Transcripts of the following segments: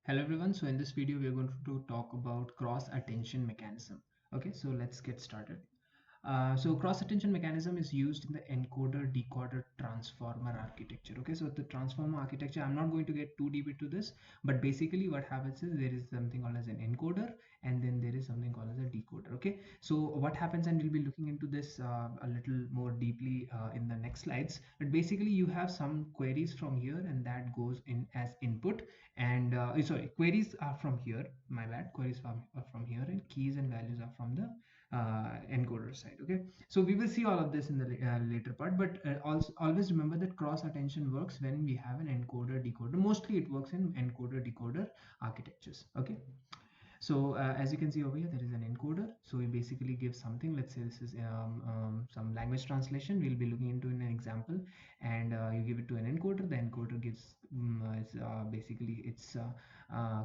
Hello everyone, so in this video we are going to talk about cross attention mechanism. Okay, so let's get started. So cross attention mechanism is used in the encoder decoder transformer architecture. Okay, so the transformer architecture, I'm not going to get too deep into this, but basically what happens is there is something called as an encoder and then there is something called as a decoder. Okay, so what happens, and we'll be looking into this a little more deeply in the next slides, but basically you have some queries from here and that goes in as input, and sorry, queries are from here, my bad, queries are from here, and keys and values are from the encoder side. Okay, so we will see all of this in the later part, but also always remember that cross attention works when we have an encoder decoder. Mostly it works in encoder decoder architectures. Okay, so as you can see over here, there is an encoder. So we basically give something. Let's say this is some language translation. We'll be looking into in an example, and you give it to an encoder. The encoder gives basically its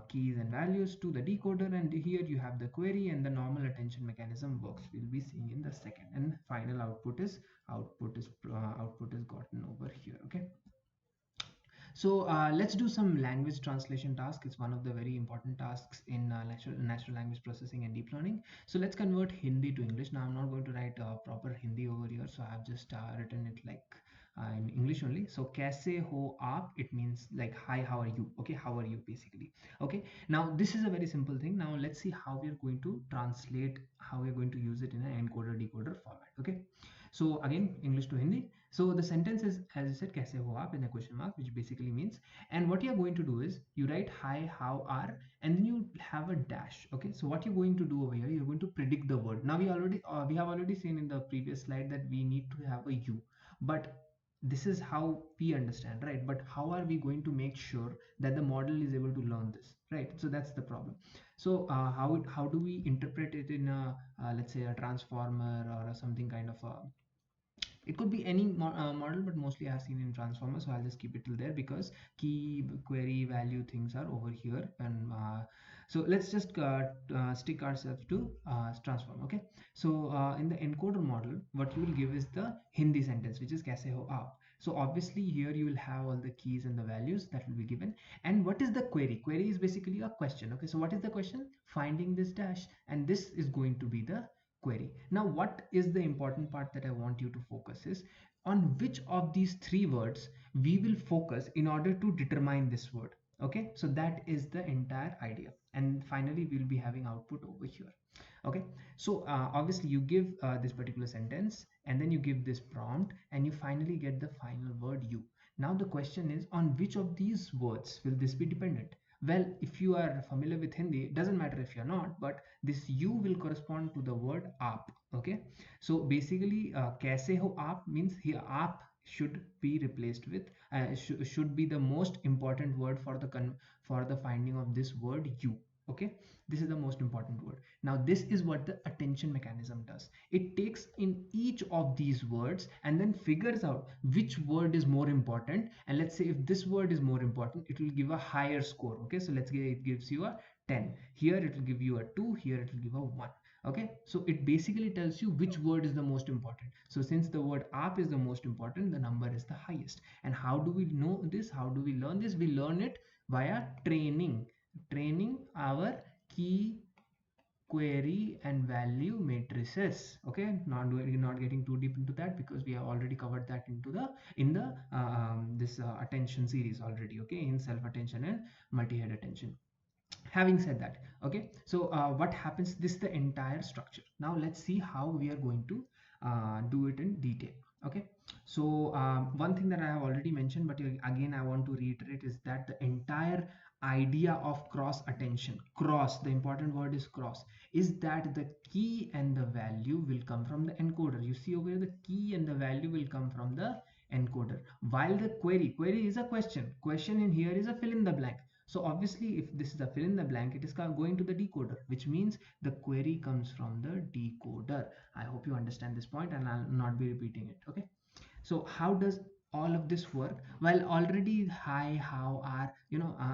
keys and values to the decoder, and here you have the query, and the normal attention mechanism works. We'll be seeing in the second, and final output is gotten over here. Okay. So let's do some language translation task. It's one of the very important tasks in natural language processing and deep learning. So let's convert Hindi to English. Now I'm not going to write proper Hindi over here, so I've just written it like in English only. So kaise ho aap, it means like hi, how are you? Okay, how are you basically. Okay, now this is a very simple thing. Now let's see how we're going to translate, how we're going to use it in an encoder decoder format. Okay, so again, English to Hindi. So the sentence is, as you said, kaise ho aap in a question mark, which basically means, and what you're going to do is you write hi, how are, and then you have a dash. Okay, so what you're going to do over here, you're going to predict the word. Now we have already seen in the previous slide that we need to have a u, but this is how we understand, right? But how are we going to make sure that the model is able to learn this, right? So that's the problem. So how do we interpret it in a let's say a transformer or something kind of a, it could be any model, but mostly I've seen in transformer, so I'll just keep it till there because key query value things are over here. And so let's just stick ourselves to transform. Okay, so in the encoder model, what you will give is the Hindi sentence, which is kaise ho aap. So obviously here you will have all the keys and the values that will be given. And what is the query? Query is basically a question. Okay, so what is the question? Finding this dash, and this is going to be the query. Now, what is the important part that I want you to focus is on which of these three words we will focus in order to determine this word. Okay, so that is the entire idea. And finally, we'll be having output over here. Okay, so obviously you give this particular sentence and then you give this prompt and you finally get the final word you. Now the question is, on which of these words will this be dependent? Well, if you are familiar with Hindi, it doesn't matter if you're not, but this you will correspond to the word aap. Okay, so basically kaise ho aap means here aap should be replaced with should be the most important word for the finding of this word you. Okay, this is the most important word. Now this is what the attention mechanism does. It takes in each of these words and then figures out which word is more important, and let's say if this word is more important, it will give a higher score. Okay, so let's say it gives you a 10, here it will give you a 2, here it will give a 1. Okay, so it basically tells you which word is the most important. So since the word app is the most important, the number is the highest. And how do we know this? How do we learn this? We learn it via training our key, query and value matrices. Okay, not getting too deep into that because we have already covered that into the in the this attention series already. Okay, in self attention and multi-head attention. Having said that, okay, so what happens, this is the entire structure. Now let's see how we are going to do it in detail. Okay, so one thing that I have already mentioned, but again I want to reiterate, is that the entire idea of cross attention, cross, the important word is cross, is that the key and the value will come from the encoder. You see over here, the key and the value will come from the encoder, while the query is a question in here is a fill in the blank. So obviously if this is a fill in the blank, it is going to the decoder, which means the query comes from the decoder. I hope you understand this point and I'll not be repeating it. Okay, so how does all of this work while already hi, how, are,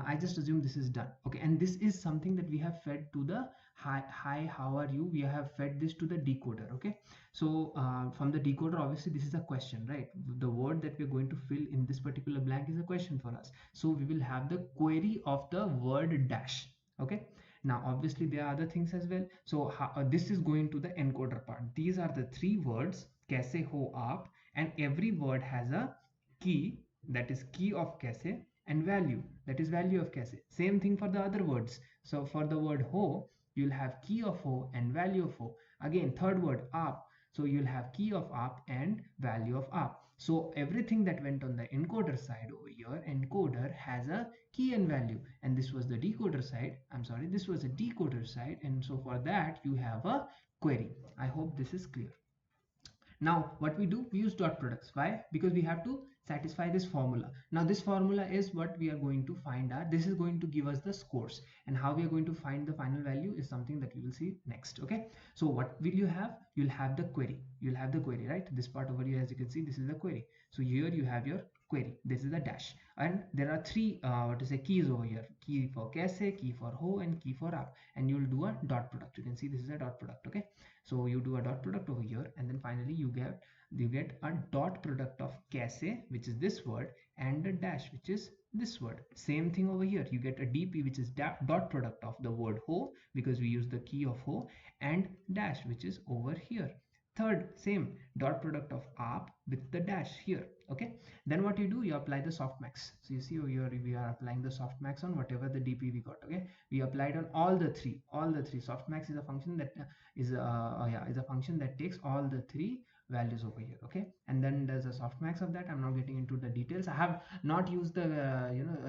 I just assume this is done. Okay, and this is something that we have fed to the hi, how are you, we have fed this to the decoder. Okay, so from the decoder, obviously this is a question, right? The word that we're going to fill in this particular blank is a question for us, so we will have the query of the word dash. Okay, now obviously there are other things as well. So this is going to the encoder part. These are the three words, kaise ho aap, and every word has a key, that is key of kaise, and value, that is value of kaise. Same thing for the other words. So for the word ho, you'll have key of ho and value of ho. Again, third word aap, so you'll have key of aap and value of aap. So everything that went on the encoder side over here, encoder has a key and value, and this was the decoder side, I'm sorry, this was a decoder side, and so for that you have a query. I hope this is clear. Now what we do, we use dot products. Why? Because we have to satisfy this formula. Now this formula is what we are going to find out. This is going to give us the scores, and how we are going to find the final value is something that we will see next. Okay, so what will you have? You'll have the query. You'll have the query, right? This part over here, as you can see, this is the query. So here you have your query. This is the dash, and there are three what to say keys over here: key for kaise, key for ho, and key for app. And you'll do a dot product. You can see this is a dot product. Okay, so you do a dot product over here, and then finally you get a dot product of kaise, which is this word, and a dash, which is this word. Same thing over here, you get a dp, which is dot product of the word ho, because we use the key of ho, and dash, which is over here. Third, same dot product of app with the dash here. Okay, then what you do, you apply the softmax. So you see over here we are applying the softmax on whatever the dp we got. Okay, we applied on all the three. Softmax is a function that is a function that takes all the three values over here. Okay, and then there's a softmax of that. I'm not getting into the details. I have not used the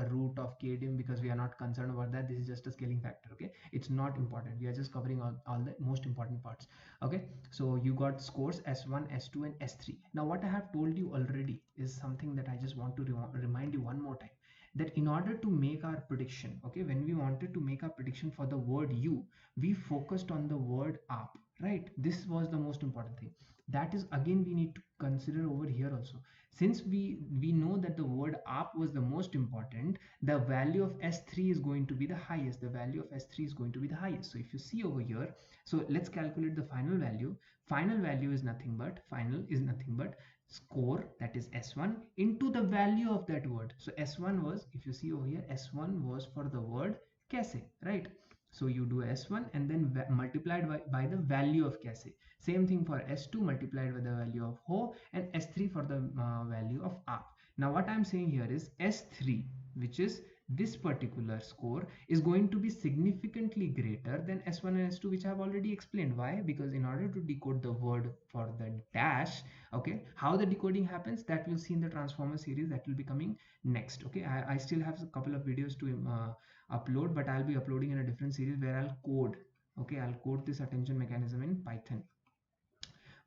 root of kdim because we are not concerned about that. This is just a scaling factor. Okay, it's not important. We are just covering all the most important parts. Okay, so you got scores s1, s2, and s3. Now what I have told you already is something that I just want to remind you one more time, that in order to make our prediction, okay, when we wanted to make our prediction for the word you, we focused on the word up, right? This was the most important thing. That is, again, we need to consider over here also. Since we know that the word up was the most important, the value of s3 is going to be the highest. The value of s3 is going to be the highest. So if you see over here, so let's calculate the final value. Final value is nothing but score, that is s1, into the value of that word. So s1 was, if you see over here, s1 was for the word kaise, right? So you do s1 and then multiplied by the value of kaise. Same thing for s2, multiplied by the value of ho, and s3 for the value of aap. Now what I'm saying here is s3, which is this particular score, is going to be significantly greater than s1 and s2, which I have already explained. Why? Because in order to decode the word for the dash, okay, how the decoding happens, that we'll see in the transformer series that will be coming next. Okay, I still have a couple of videos to upload, but I'll be uploading in a different series where I'll code. Okay, I'll code this attention mechanism in Python,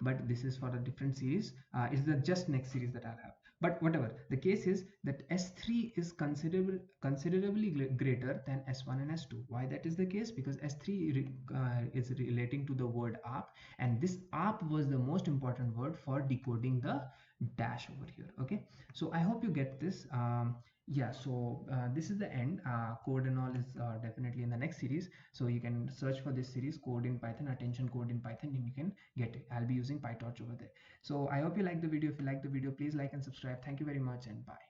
but this is for a different series. It's the just next series that I'll have. But whatever the case is, that s3 is considerably greater than s1 and s2. Why that is the case? Because s3 is relating to the word up, and this up was the most important word for decoding the dash over here. Okay, so I hope you get this. Yeah, so this is the end. Code and all is definitely in the next series, so you can search for this series, code in Python, attention code in Python, and you can get it. I'll be using Pytorch over there. So I hope you like the video. If you like the video, please like and subscribe. Thank you very much, and bye.